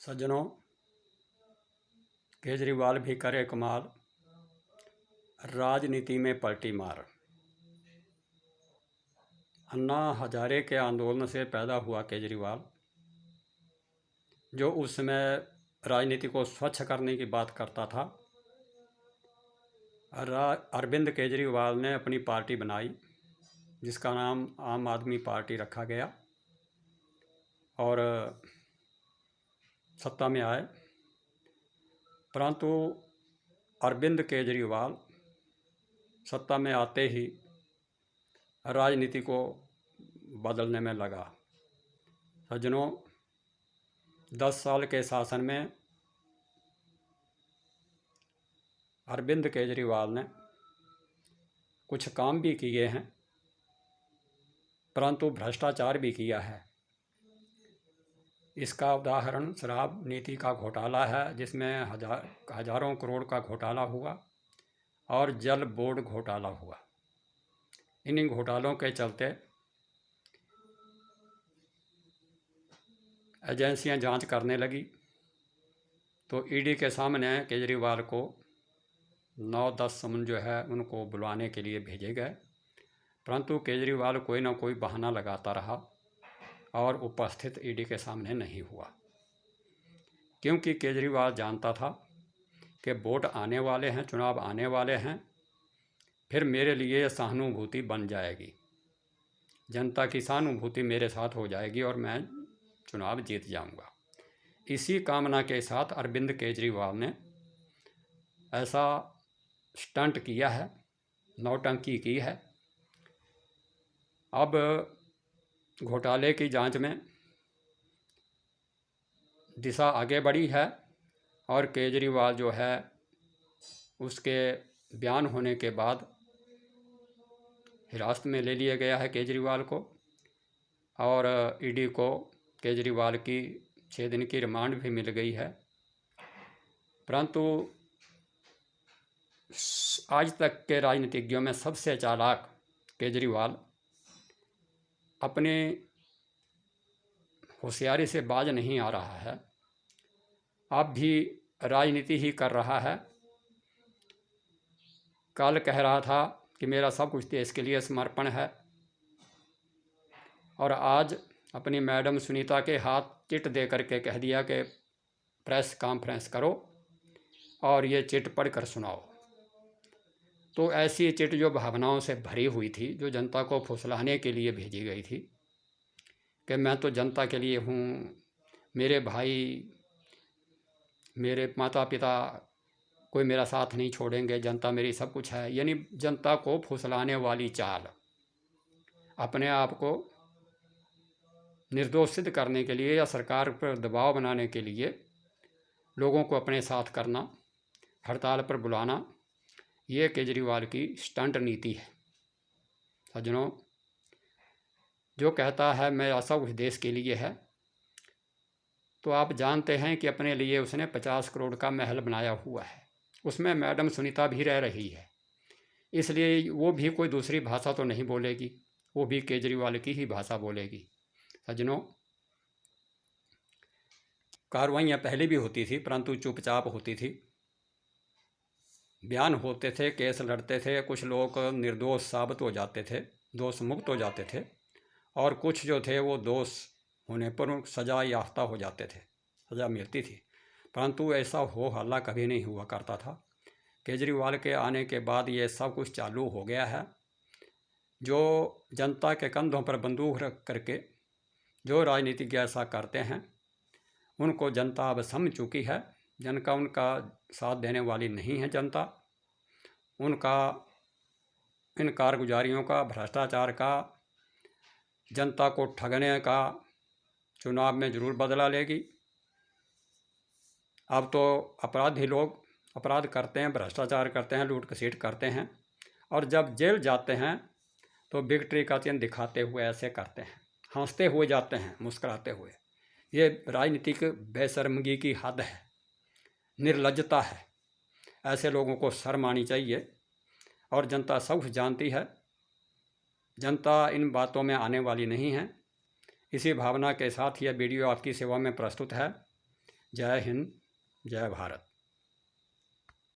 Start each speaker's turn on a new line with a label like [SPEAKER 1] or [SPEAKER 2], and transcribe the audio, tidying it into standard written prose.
[SPEAKER 1] सज्जनों, केजरीवाल भी करे कमाल, राजनीति में पलटी मार। अन्ना हजारे के आंदोलन से पैदा हुआ केजरीवाल, जो उस समय राजनीति को स्वच्छ करने की बात करता था। अरविंद केजरीवाल ने अपनी पार्टी बनाई जिसका नाम आम आदमी पार्टी रखा गया और सत्ता में आए। परंतु अरविंद केजरीवाल सत्ता में आते ही राजनीति को बदलने में लगा। सज्जनों, 10 साल के शासन में अरविंद केजरीवाल ने कुछ काम भी किए हैं, परंतु भ्रष्टाचार भी किया है। इसका उदाहरण शराब नीति का घोटाला है, जिसमें हजारों करोड़ का घोटाला हुआ और जल बोर्ड घोटाला हुआ। इन्हीं घोटालों के चलते एजेंसियां जांच करने लगी तो ईडी के सामने केजरीवाल को 9-10 समन जो है उनको बुलाने के लिए भेजे गए, परंतु केजरीवाल कोई ना कोई बहाना लगाता रहा और उपस्थित ईडी के सामने नहीं हुआ, क्योंकि केजरीवाल जानता था कि वोट आने वाले हैं, चुनाव आने वाले हैं, फिर मेरे लिए सहानुभूति बन जाएगी, जनता की सहानुभूति मेरे साथ हो जाएगी और मैं चुनाव जीत जाऊंगा। इसी कामना के साथ अरविंद केजरीवाल ने ऐसा स्टंट किया है, नौटंकी की है। अब घोटाले की जांच में दिशा आगे बढ़ी है और केजरीवाल जो है उसके बयान होने के बाद हिरासत में ले लिया गया है केजरीवाल को, और ईडी को केजरीवाल की 6 दिन की रिमांड भी मिल गई है। परंतु आज तक के राजनीतिज्ञों में सबसे चालाक केजरीवाल अपने होशियारी से बाज नहीं आ रहा है। अब भी राजनीति ही कर रहा है। कल कह रहा था कि मेरा सब कुछ देश के लिए समर्पण है, और आज अपनी मैडम सुनीता के हाथ चिट दे करके कह दिया कि प्रेस कॉन्फ्रेंस करो और ये चिट पढ़ कर सुनाओ। तो ऐसी चिट जो भावनाओं से भरी हुई थी, जो जनता को फुसलाने के लिए भेजी गई थी कि मैं तो जनता के लिए हूँ, मेरे भाई, मेरे माता पिता कोई मेरा साथ नहीं छोड़ेंगे, जनता मेरी सब कुछ है, यानी जनता को फुसलाने वाली चाल, अपने आप को निर्दोष सिद्ध करने के लिए या सरकार पर दबाव बनाने के लिए लोगों को अपने साथ करना, हड़ताल पर बुलाना, ये केजरीवाल की स्टंट नीति है। सज्जनों, जो कहता है मैं ऐसा कुछ देश के लिए है, तो आप जानते हैं कि अपने लिए उसने 50 करोड़ का महल बनाया हुआ है, उसमें मैडम सुनीता भी रह रही है, इसलिए वो भी कोई दूसरी भाषा तो नहीं बोलेगी, वो भी केजरीवाल की ही भाषा बोलेगी। सज्जनों, कार्रवाइयाँ पहले भी होती थी, परंतु चुपचाप होती थी, बयान होते थे, केस लड़ते थे, कुछ लोग निर्दोष साबित हो जाते थे, दोष मुक्त हो जाते थे, और कुछ जो थे वो दोष होने पर सज़ा याफ्ता हो जाते थे, सज़ा मिलती थी। परंतु ऐसा हो हल्ला कभी नहीं हुआ करता था। केजरीवाल के आने के बाद ये सब कुछ चालू हो गया है। जो जनता के कंधों पर बंदूक रख करके जो राजनीतिज्ञ ऐसा करते हैं, उनको जनता अब समझ चुकी है। जनता उनका साथ देने वाली नहीं है। जनता उनका इन कारगुजारियों का, भ्रष्टाचार का, जनता को ठगने का चुनाव में ज़रूर बदला लेगी। अब तो अपराधी लोग अपराध करते हैं, भ्रष्टाचार करते हैं, लूट खसीट करते हैं, और जब जेल जाते हैं तो विक्ट्री का चिन्ह दिखाते हुए ऐसे करते हैं, हंसते हुए जाते हैं, मुस्कुराते हुए। ये राजनीतिक बेशर्मगी की हद है, निर्लज्जता है। ऐसे लोगों को शर्म आनी चाहिए, और जनता सब कुछ जानती है। जनता इन बातों में आने वाली नहीं है। इसी भावना के साथ यह वीडियो आपकी सेवा में प्रस्तुत है। जय हिंद, जय भारत।